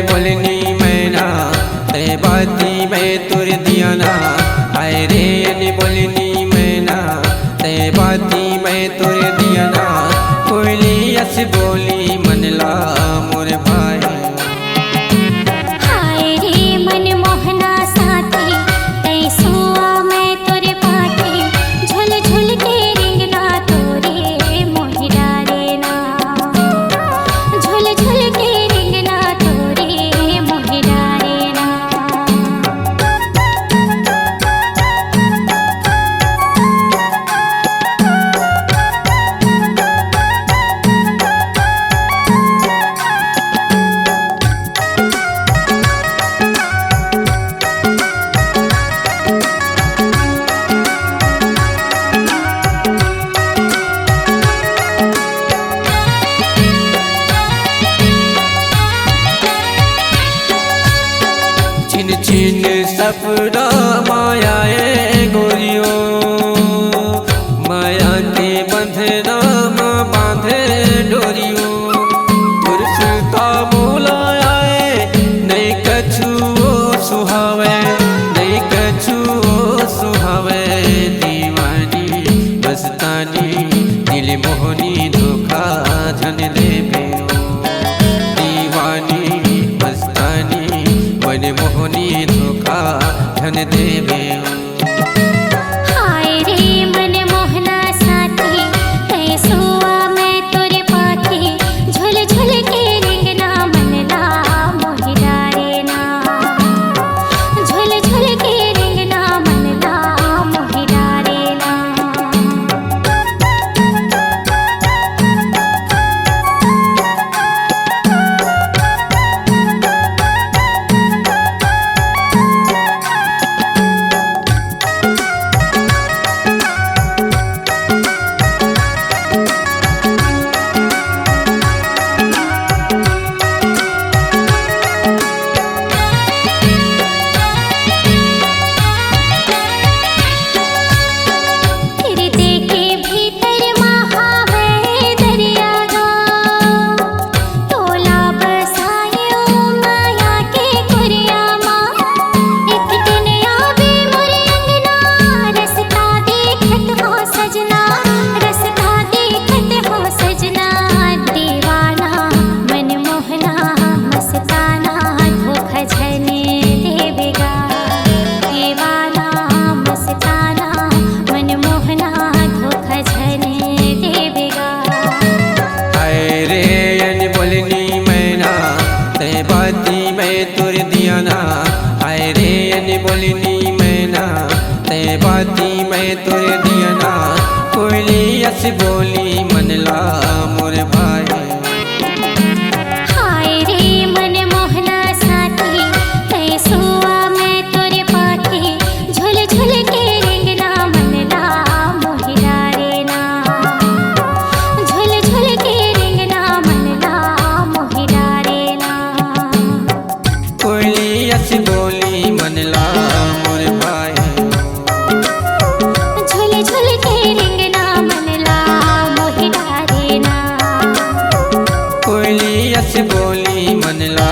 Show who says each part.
Speaker 1: बोलनी मैना ते बाती मैं तुर दिया ना। हाय रे बोलनी मैना ते बाती मैं तुर दिया ना। कोयली यस बोली मनला मोर भाई।
Speaker 2: हाय रे मन मोहना साथी तै सुआ मैं तुर पाके। झुल झुल के रिंगना तोरे मोहि डारे ना। झुल झुल के रिंगना तोरे मोहि डारे ना।
Speaker 1: छिन छिन सपना माया गोरियो। माया के बंधना में बांधे डोरियो। तुरसता बोलाया नहीं कछु सुहावे। नहीं कछु सुहावे दीवानी बसतानी दिल मोहनी धोखा धन देवे। दीवानी बसतानी मन मोहनी धोखा धन देवे।
Speaker 2: हाय रे मन मोहना साथी तै सुआ मैं तुर पाके। झुल झुल के रिंगना मनला मोहि डारे ना। झुल झुल के रिंगना मनला मोहि डारे ना। हृदय के भीतर महावे दरिया गा। तोला बसायो माया के कुरिया माँ। एक दिन आवे मोरे अंगना रसता देखत हो सजना। रसता देखत हो सजना। दीवाना मन मोहना मस्ताना धोखा झने देवेगा। दीवाना मस्ताना मन मोहना धोखा झने देवेगा।
Speaker 1: हाय रे बोलनी मैना ते बाती मैं तुर दिया ना। हाय रे बोलनी मैना ते बाती मैं तुर दिया ना। कोयली यस बोली मनला मोर भाई।
Speaker 2: हाय रे मन मोहना साथी तै सुआ मैं तुर पाके। झुल झुल के रिंगना मनला मोहि डारे ना। झुल झुल के रिंगना मनला मोहि डारे ना।
Speaker 1: कोयली यस बोली मनला मोर भाई।
Speaker 2: झुल झुल के रिंगना मनला मोहि डारे ना।
Speaker 1: कोयली यस बोली मनला